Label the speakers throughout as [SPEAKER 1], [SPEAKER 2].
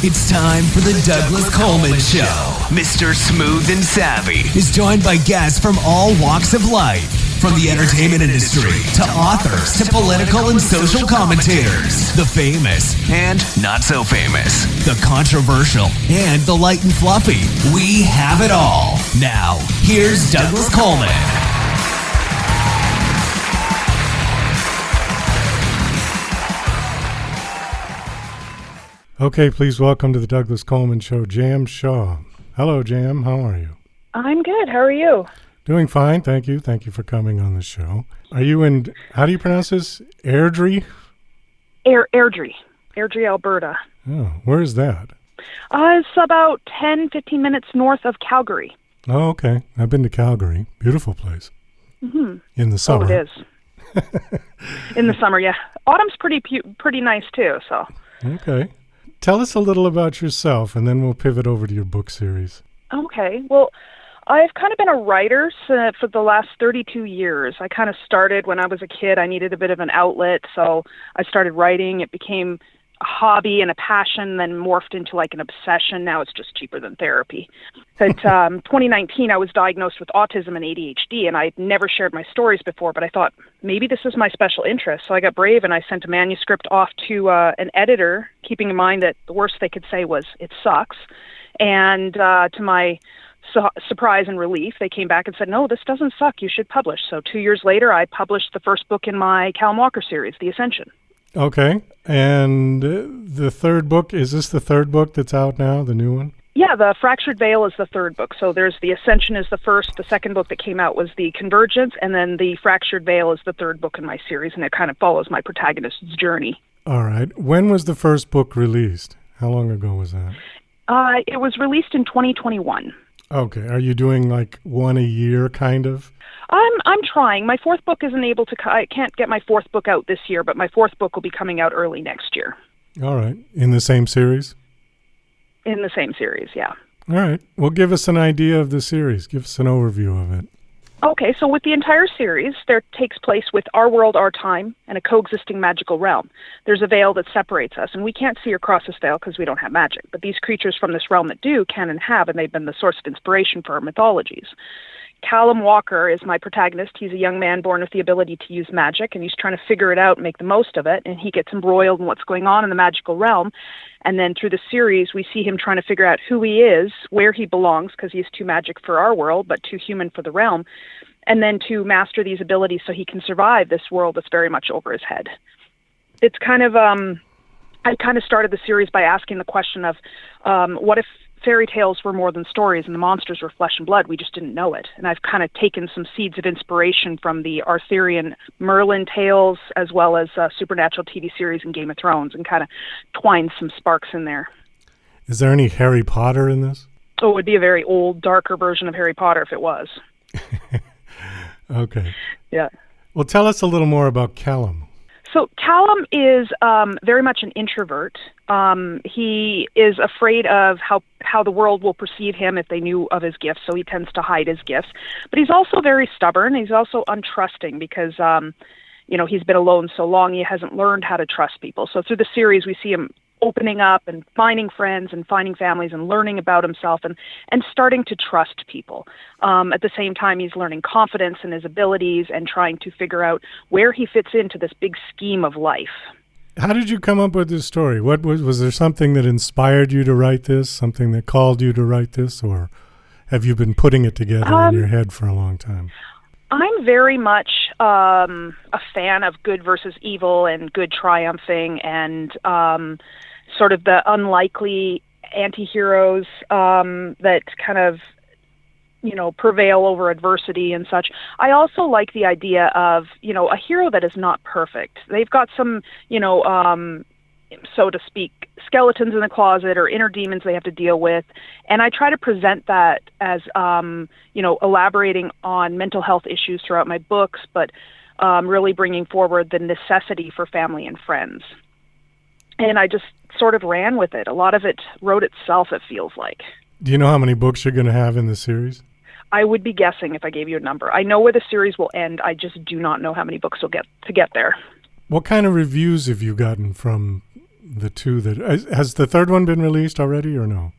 [SPEAKER 1] It's time for the Douglas Coleman Show. Mr. Smooth and Savvy is joined by guests from all walks of life, from the entertainment industry to authors to political and social commentators, the famous and not so famous, the controversial and the light and fluffy. We have it all. Now, here's Douglas Coleman.
[SPEAKER 2] Okay, please welcome to the Douglas Coleman Show, Jam Shaw. Hello, Jam. How are you?
[SPEAKER 3] I'm good. How are you?
[SPEAKER 2] Doing fine, thank you. Thank you for coming on the show. Are you in, how do you pronounce this? Airdrie?
[SPEAKER 3] Airdrie, Alberta.
[SPEAKER 2] Oh, where is that?
[SPEAKER 3] It's about 10, 15 minutes north of Calgary.
[SPEAKER 2] Oh, okay. I've been to Calgary. Beautiful place.
[SPEAKER 3] Mm-hmm.
[SPEAKER 2] In the summer.
[SPEAKER 3] Oh, it is. In the summer, yeah. Autumn's pretty nice, too, so.
[SPEAKER 2] Okay. Tell us a little about yourself, and then we'll pivot over to your book series.
[SPEAKER 3] Okay. Well, I've kind of been a writer for the last 32 years. I kind of started when I was a kid. I needed a bit of an outlet, so I started writing. It became a hobby and a passion, then morphed into like an obsession. Now it's just cheaper than therapy. But 2019, I was diagnosed with autism and ADHD, and I'd never shared my stories before, but I thought maybe this is my special interest. So I got brave, and I sent a manuscript off to an editor, keeping in mind that the worst they could say was, it sucks. And to my surprise and relief, they came back and said, no, this doesn't suck. You should publish. So 2 years later, I published the first book in my Callum Walker series, The Ascension.
[SPEAKER 2] Okay. And the third book, is this the third book that's out now, the new one?
[SPEAKER 3] Yeah, The Fractured Veil is the third book. So there's The Ascension is the first. The second book that came out was The Convergence, and then The Fractured Veil is the third book in my series, and it kind of follows my protagonist's journey.
[SPEAKER 2] All right. When was the first book released? How long ago was that?
[SPEAKER 3] It was released in 2021.
[SPEAKER 2] Okay. Are you doing like one a year, kind of?
[SPEAKER 3] I'm trying. My fourth book isn't able to. I can't get my fourth book out this year, but my fourth book will be coming out early next year.
[SPEAKER 2] All right. In the same series?
[SPEAKER 3] In the same series, yeah.
[SPEAKER 2] All right. Well, give us an idea of the series. Give us an overview of it.
[SPEAKER 3] Okay, so with the entire series, there takes place with our world, our time, and a coexisting magical realm. There's a veil that separates us, and we can't see or cross this veil because we don't have magic. But these creatures from this realm that do can and have, and they've been the source of inspiration for our mythologies. Callum Walker is my protagonist. He's a young man born with the ability to use magic, and he's trying to figure it out and make the most of it, and he gets embroiled in what's going on in the magical realm. And then through the series, we see him trying to figure out who he is, where he belongs, because he's too magic for our world, but too human for the realm, and then to master these abilities so he can survive this world that's very much over his head. It's kind of, I kind of started the series by asking the question of, what if fairy tales were more than stories and the monsters were flesh and blood? We just didn't know it. And I've kind of taken some seeds of inspiration from the Arthurian Merlin tales, as well as supernatural TV series and Game of Thrones, and kind of twined some sparks in there.
[SPEAKER 2] Is there any Harry Potter in this?
[SPEAKER 3] Oh, it would be a very old, darker version of Harry Potter if it was.
[SPEAKER 2] Okay.
[SPEAKER 3] Yeah.
[SPEAKER 2] Well, tell us a little more about Callum.
[SPEAKER 3] So Callum is very much an introvert. He is afraid of how the world will perceive him if they knew of his gifts, so he tends to hide his gifts. But he's also very stubborn. He's also untrusting because, he's been alone so long, he hasn't learned how to trust people. So through the series, we see him opening up and finding friends and finding families and learning about himself and starting to trust people. At the same time, he's learning confidence in his abilities and trying to figure out where he fits into this big scheme of life.
[SPEAKER 2] How did you come up with this story? What was there something that inspired you to write this, something that called you to write this, or have you been putting it together in your head for a long time?
[SPEAKER 3] I'm very much a fan of good versus evil and good triumphing and sort of the unlikely anti-heroes that kind of, prevail over adversity and such. I also like the idea of, a hero that is not perfect. They've got some, so to speak, skeletons in the closet or inner demons they have to deal with. And I try to present that as, elaborating on mental health issues throughout my books, but really bringing forward the necessity for family and friends. And I just sort of ran with it. A lot of it wrote itself, it feels like.
[SPEAKER 2] Do you know how many books you're going to have in the series?
[SPEAKER 3] I would be guessing if I gave you a number. I know where the series will end. I just do not know how many books will get there.
[SPEAKER 2] What kind of reviews have you gotten from the two that has the third one been released already or no?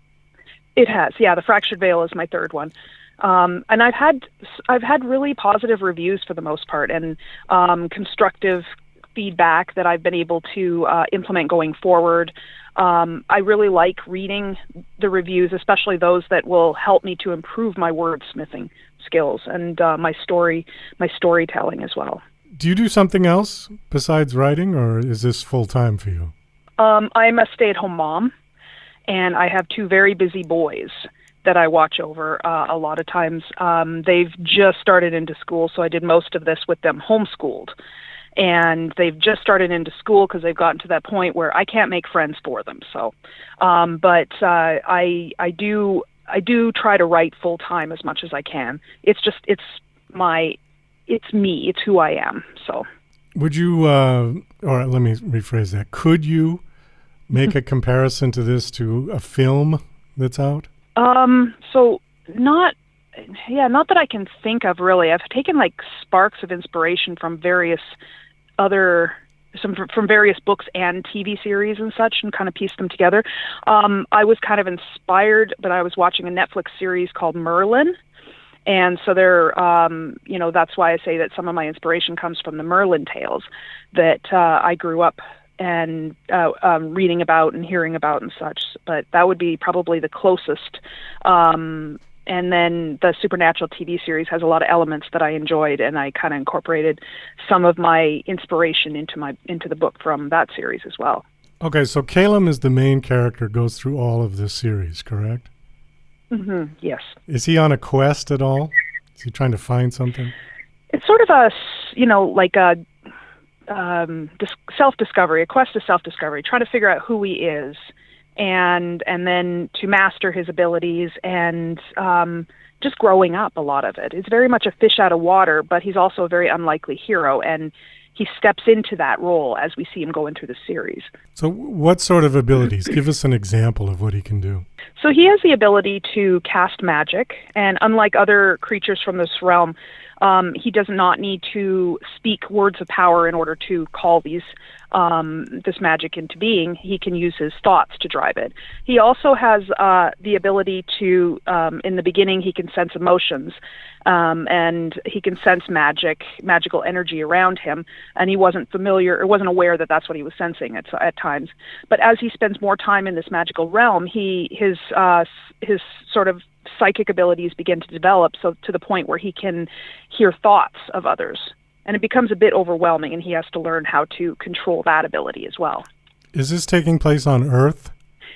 [SPEAKER 3] It has, yeah. The Fractured Veil is my third one, and I've had really positive reviews for the most part, and constructive feedback that I've been able to implement going forward. I really like reading the reviews, especially those that will help me to improve my wordsmithing skills and my storytelling as well.
[SPEAKER 2] Do you do something else besides writing, or is this full time for you?
[SPEAKER 3] I'm a stay-at-home mom, and I have two very busy boys that I watch over a lot of times. They've just started into school, so I did most of this with them homeschooled. And they've just started into school because they've gotten to that point where I can't make friends for them. So, but I do try to write full time as much as I can. It's me. It's who I am. So, would you,
[SPEAKER 2] or let me rephrase that. Could you make a comparison to this to a film that's out?
[SPEAKER 3] So not that I can think of really. I've taken like sparks of inspiration from various books and TV series and such, and kind of pieced them together. I was kind of inspired, but I was watching a Netflix series called Merlin, and so that's why I say that some of my inspiration comes from the Merlin tales that I grew up and reading about and hearing about and such. But that would be probably the closest. And then the Supernatural TV series has a lot of elements that I enjoyed, and I kind of incorporated some of my inspiration into the book from that series as well.
[SPEAKER 2] Okay, so Callum is the main character, goes through all of this series, correct?
[SPEAKER 3] Mm-hmm, yes.
[SPEAKER 2] Is he on a quest at all? Is he trying to find something?
[SPEAKER 3] It's sort of a self-discovery, a quest to self-discovery, trying to figure out who he is. And then to master his abilities and just growing up, a lot of it. It's very much a fish out of water, but he's also a very unlikely hero, and he steps into that role as we see him going through the series.
[SPEAKER 2] So what sort of abilities? Give us an example of what he can do.
[SPEAKER 3] So he has the ability to cast magic, and unlike other creatures from this realm, he does not need to speak words of power in order to call this magic into being. He can use his thoughts to drive it. He also has the ability to, in the beginning, he can sense emotions, and he can sense magical energy around him, and he wasn't aware that that's what he was sensing at times. But as he spends more time in this magical realm, his sort of psychic abilities begin to develop, so to the point where he can hear thoughts of others. And it becomes a bit overwhelming, and he has to learn how to control that ability as well.
[SPEAKER 2] Is this taking place on Earth?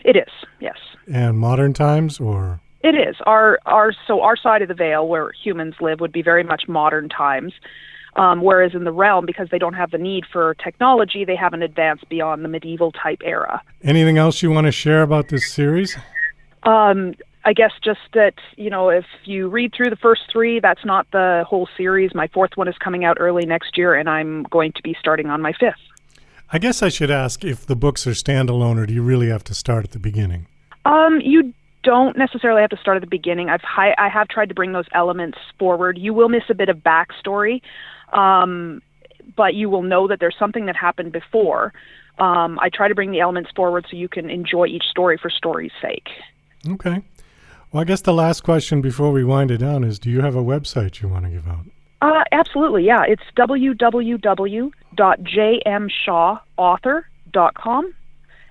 [SPEAKER 3] It is, yes.
[SPEAKER 2] And modern times, or?
[SPEAKER 3] It is. Our side of the veil, where humans live, would be very much modern times. Whereas in the realm, because they don't have the need for technology, they haven't advanced beyond the medieval type era.
[SPEAKER 2] Anything else you want to share about this series?
[SPEAKER 3] I guess just that, if you read through the first three, that's not the whole series. My fourth one is coming out early next year, and I'm going to be starting on my fifth.
[SPEAKER 2] I guess I should ask if the books are standalone, or do you really have to start at the beginning?
[SPEAKER 3] You don't necessarily have to start at the beginning. I have tried to bring those elements forward. You will miss a bit of backstory, but you will know that there's something that happened before. I try to bring the elements forward so you can enjoy each story for story's sake.
[SPEAKER 2] Okay. Well, I guess the last question before we wind it down is, do you have a website you want to give out?
[SPEAKER 3] Absolutely, yeah. It's www.jmshawauthor.com.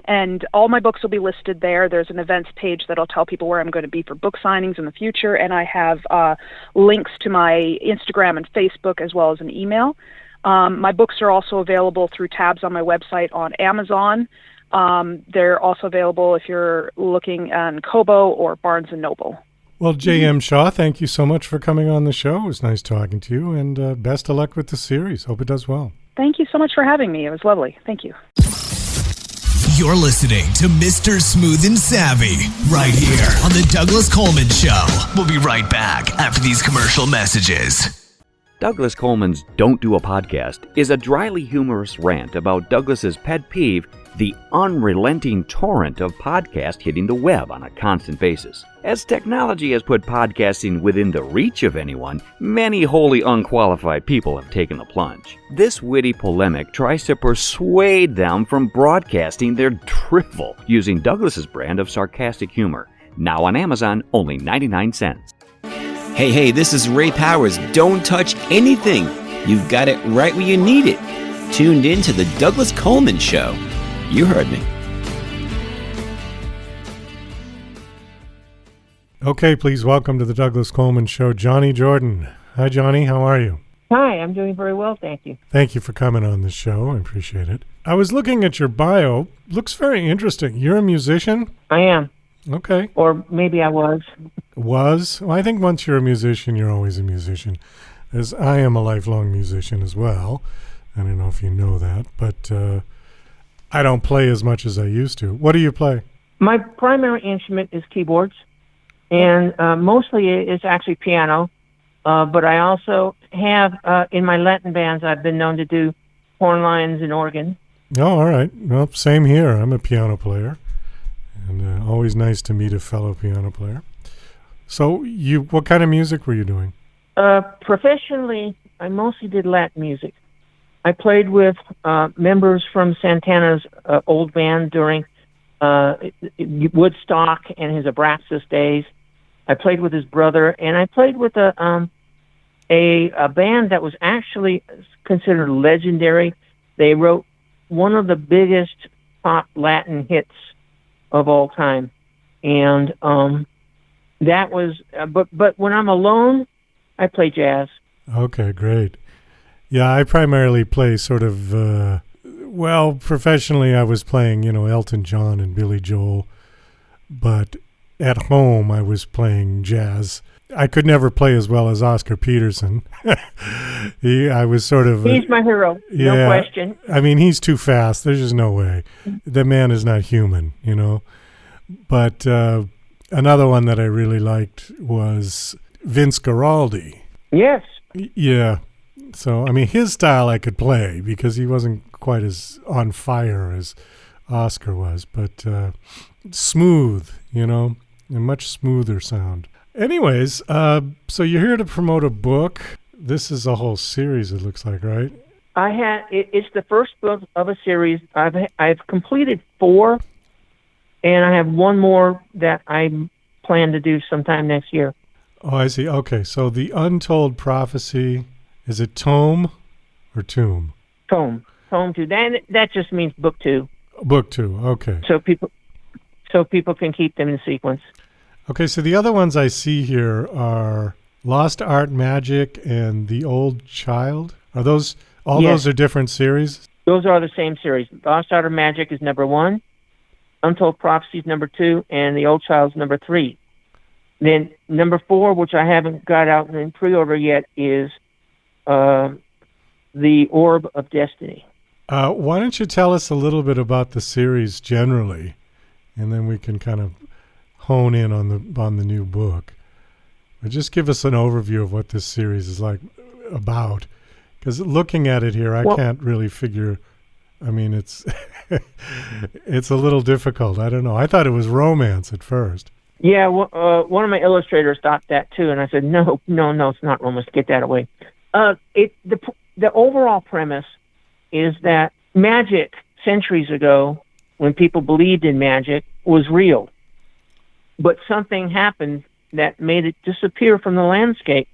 [SPEAKER 3] And all my books will be listed there. There's an events page that'll tell people where I'm going to be for book signings in the future. And I have links to my Instagram and Facebook, as well as an email. My books are also available through tabs on my website on Amazon. They're also available if you're looking on Kobo or Barnes & Noble.
[SPEAKER 2] Well, J.M. Shaw, thank you so much for coming on the show. It was nice talking to you, and best of luck with the series. Hope it does well.
[SPEAKER 3] Thank you so much for having me. It was lovely. Thank you.
[SPEAKER 1] You're listening to Mr. Smooth and Savvy right here on the Douglas Coleman Show. We'll be right back after these commercial messages.
[SPEAKER 4] Douglas Coleman's Don't Do a Podcast is a dryly humorous rant about Douglas's pet peeve, the unrelenting torrent of podcasts hitting the web on a constant basis. As technology has put podcasting within the reach of anyone, many wholly unqualified people have taken the plunge. This witty polemic tries to persuade them from broadcasting their drivel using Douglas's brand of sarcastic humor. Now on Amazon, only 99 cents.
[SPEAKER 5] Hey, this is Ray Powers. Don't touch anything. You've got it right where you need it. Tuned in to the Douglas Coleman Show. You heard me.
[SPEAKER 2] Okay, please welcome to the Douglas Coleman Show, Jonni Jordyn. Hi, Jonni. How are you?
[SPEAKER 6] Hi, I'm doing very well, thank you.
[SPEAKER 2] Thank you for coming on the show. I appreciate it. I was looking at your bio. Looks very interesting. You're a musician?
[SPEAKER 6] I am.
[SPEAKER 2] Okay.
[SPEAKER 6] Or maybe I was.
[SPEAKER 2] Was? Well, I think once you're a musician, you're always a musician. As I am a lifelong musician as well. I don't know if you know that, but I don't play as much as I used to. What do you play?
[SPEAKER 6] My primary instrument is keyboards, and mostly it's actually piano. But I also have, in my Latin bands, I've been known to do horn lines and organ.
[SPEAKER 2] Oh, all right. Well, same here. I'm a piano player, and always nice to meet a fellow piano player. So, what kind of music were you doing?
[SPEAKER 6] Professionally, I mostly did Latin music. I played with members from Santana's old band during Woodstock and his Abraxas days. I played with his brother, and I played with a band that was actually considered legendary. They wrote one of the biggest pop Latin hits of all time, and that was. But when I'm alone, I play jazz.
[SPEAKER 2] Okay, great. Yeah, I primarily play sort of. Professionally, I was playing, Elton John and Billy Joel, but at home, I was playing jazz. I could never play as well as Oscar Peterson. I was sort of...
[SPEAKER 6] He's my hero, no question.
[SPEAKER 2] I mean, he's too fast. There's just no way. The man is not human, But another one that I really liked was Vince Guaraldi.
[SPEAKER 6] Yes.
[SPEAKER 2] Yeah. So, I mean, his style I could play because he wasn't quite as on fire as Oscar was, but smooth, a much smoother sound. Anyways, so you're here to promote a book. This is a whole series, it looks like, right?
[SPEAKER 6] It's the first book of a series. I've completed 4, and I have one more that I plan to do sometime next year.
[SPEAKER 2] Oh, I see. Okay, so The Untold Prophecy, is it tome or tomb?
[SPEAKER 6] Tome 2. That just means book 2.
[SPEAKER 2] Book 2, okay.
[SPEAKER 6] So people can keep them in sequence.
[SPEAKER 2] Okay, so the other ones I see here are Lost Art Magic and The Old Child. Are those, all
[SPEAKER 6] Yes.
[SPEAKER 2] Those are different series?
[SPEAKER 6] Those are the same series. Lost Art of Magic is number 1, Untold Prophecy is number 2, and The Old Child is number 3. Then number 4, which I haven't got out in pre-order yet, is The Orb of Destiny.
[SPEAKER 2] Why don't you tell us a little bit about the series generally, and then we can kind of hone in on the new book. But just give us an overview of what this series is about, because looking at it here, I can't really figure. I mean, it's it's a little difficult. I don't know. I thought it was romance at first.
[SPEAKER 6] Yeah, one of my illustrators thought that too, and I said, no, it's not romance. Get that away. The overall premise is that magic centuries ago, when people believed in magic, was real. But something happened that made it disappear from the landscape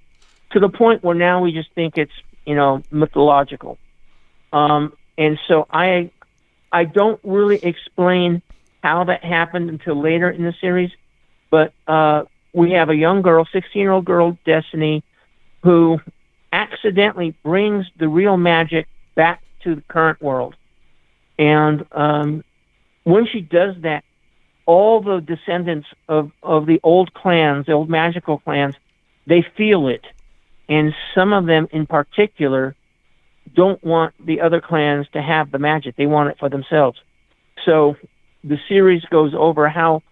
[SPEAKER 6] to the point where now we just think it's, mythological. And so I don't really explain how that happened until later in the series. But we have a young girl, 16-year-old girl, Destiny, who accidentally brings the real magic back to the current world. And when she does that, all the descendants of the old clans, the old magical clans, they feel it. And some of them in particular don't want the other clans to have the magic. They want it for themselves. So the series goes over how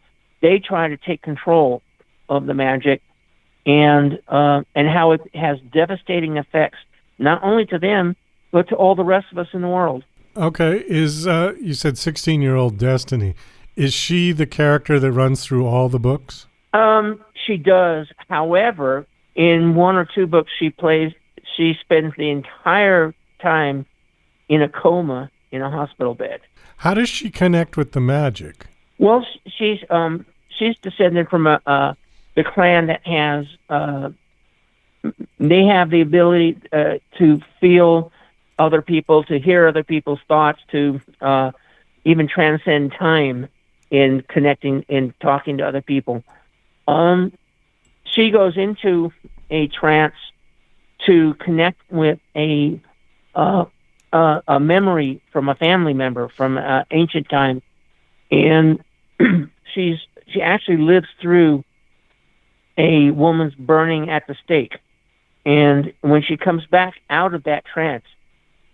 [SPEAKER 6] they try to take control of the magic and how it has devastating effects not only to them but to all the rest of us in the world.
[SPEAKER 2] Okay, you said 16-year-old Destiny? Is she the character that runs through all the books?
[SPEAKER 6] She does. However, in one or two books she spends the entire time in a coma in a hospital bed.
[SPEAKER 2] How does she connect with the magic?
[SPEAKER 6] Well, she's descended from the clan that has they have the ability to feel other people, to hear other people's thoughts, to even transcend time in connecting, in talking to other people. She goes into a trance to connect with a memory from a family member from ancient time, and she actually lives through a woman's burning at the stake. And when she comes back out of that trance,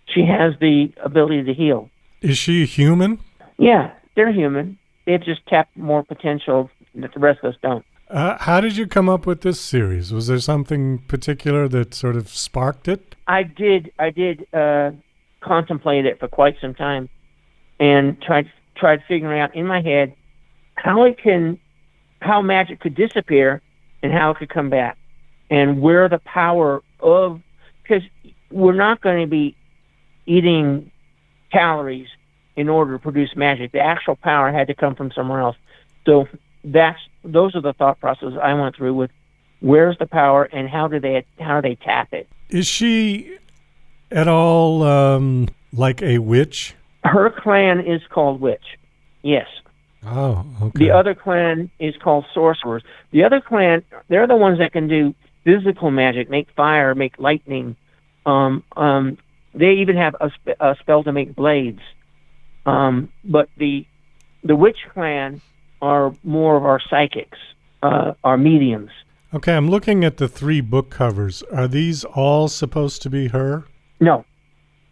[SPEAKER 6] she has the ability to heal.
[SPEAKER 2] Is she a human?
[SPEAKER 6] Yeah, they're human. They've just tapped more potential that the rest of us don't.
[SPEAKER 2] How did you come up with this series? Was there something particular that sort of sparked it?
[SPEAKER 6] I did contemplate it for quite some time, and tried figuring out in my head how magic could disappear and how it could come back, and where the power of, because we're not going to be eating calories in order to produce magic. The actual power had to come from somewhere else. So those are the thought processes I went through with where's the power and how do they tap it.
[SPEAKER 2] Is she at all like a witch?
[SPEAKER 6] Her clan is called Witch. Yes.
[SPEAKER 2] Oh, okay.
[SPEAKER 6] The other clan is called Sorcerers. The other clan, they're the ones that can do physical magic, make fire, make lightning. They even have a spell to make blades. But the Witch clan are more of our psychics, our mediums.
[SPEAKER 2] Okay, I'm looking at the 3 book covers. Are these all supposed to be her?
[SPEAKER 6] No.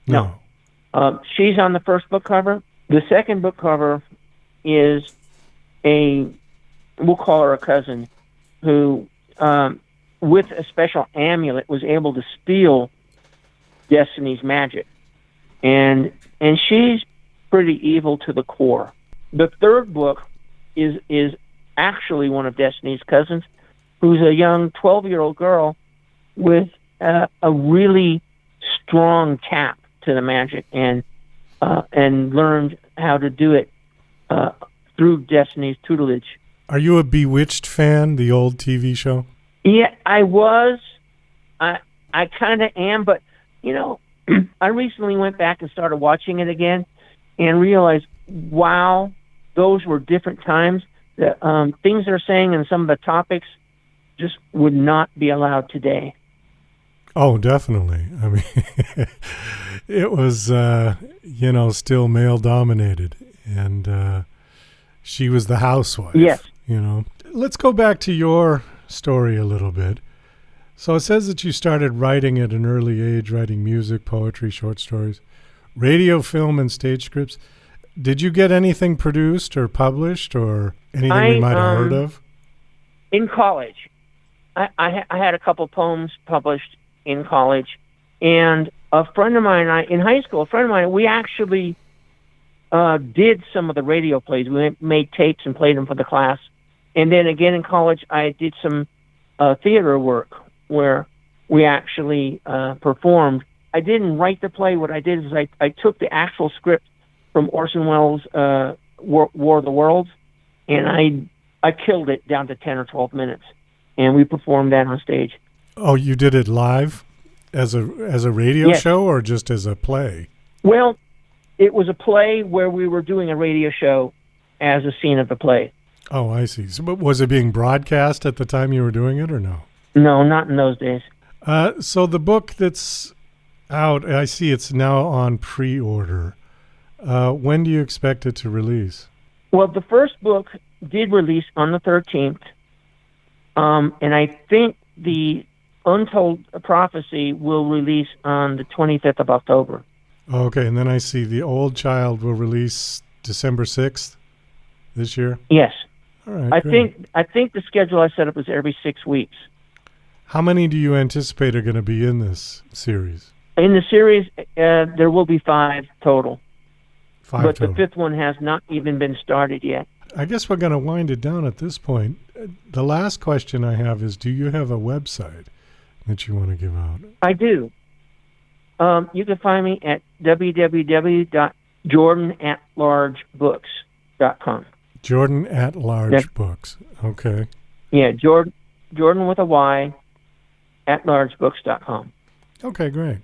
[SPEAKER 2] No.
[SPEAKER 6] She's on the first book cover. The second book cover is we'll call her a cousin, who, with a special amulet, was able to steal Destiny's magic. And she's pretty evil to the core. The third book is actually one of Destiny's cousins, who's a young 12-year-old girl with a really strong tap to the magic, and learned how to do it through Destiny's tutelage.
[SPEAKER 2] Are you a Bewitched fan, the old TV show?
[SPEAKER 6] Yeah, I was. I kind of am, but, I recently went back and started watching it again and realized, wow, those were different times. The things they're saying and some of the topics just would not be allowed today.
[SPEAKER 2] Oh, definitely. I mean, it was, still male-dominated, and she was the housewife.
[SPEAKER 6] Yes.
[SPEAKER 2] Let's go back to your story a little bit. So it says that you started writing at an early age, writing music, poetry, short stories, radio, film, and stage scripts. Did you get anything produced or published, or anything we might have heard of?
[SPEAKER 6] In college, I had a couple poems published in college, and a friend of mine, in high school, we actually did some of the radio plays. We made tapes and played them for the class. And then again in college, I did some theater work where we actually performed. I didn't write the play. What I did is I took the actual script from Orson Welles' War of the Worlds, and I killed it down to 10 or 12 minutes, and we performed that on stage.
[SPEAKER 2] Oh, you did it live as a radio
[SPEAKER 6] Yes.
[SPEAKER 2] show, or just as a play?
[SPEAKER 6] Well, it was a play where we were doing a radio show as a scene of the play.
[SPEAKER 2] Oh, I see. So, but was it being broadcast at the time you were doing it, or no?
[SPEAKER 6] No, not in those days.
[SPEAKER 2] So the book that's out, I see it's now on pre-order. When do you expect it to release?
[SPEAKER 6] Well, the first book did release on the 13th, and I think the Untold Prophecy will release on the 25th of October.
[SPEAKER 2] Okay, and then I see The Old Child will release December 6th this year?
[SPEAKER 6] Yes.
[SPEAKER 2] All right,
[SPEAKER 6] I
[SPEAKER 2] great.
[SPEAKER 6] think the schedule I set up is every 6 weeks.
[SPEAKER 2] How many do you anticipate are going to be in this series?
[SPEAKER 6] In the series, there will be 5 total.
[SPEAKER 2] 5
[SPEAKER 6] but
[SPEAKER 2] total.
[SPEAKER 6] The 5th one has not even been started yet.
[SPEAKER 2] I guess we're going to wind it down at this point. The last question I have is, do you have a website that you want to give out?
[SPEAKER 6] I do. You can find me at www.jordanatlargebooks.com.
[SPEAKER 2] Jordyn at Large Books. Okay.
[SPEAKER 6] Yeah, Jordyn with a Y at largebooks.com.
[SPEAKER 2] Okay, great.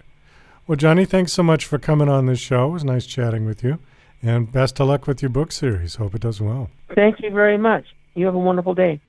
[SPEAKER 2] Well, Jonni, thanks so much for coming on this show. It was nice chatting with you. And best of luck with your book series. Hope it does well.
[SPEAKER 6] Thank you very much. You have a wonderful day.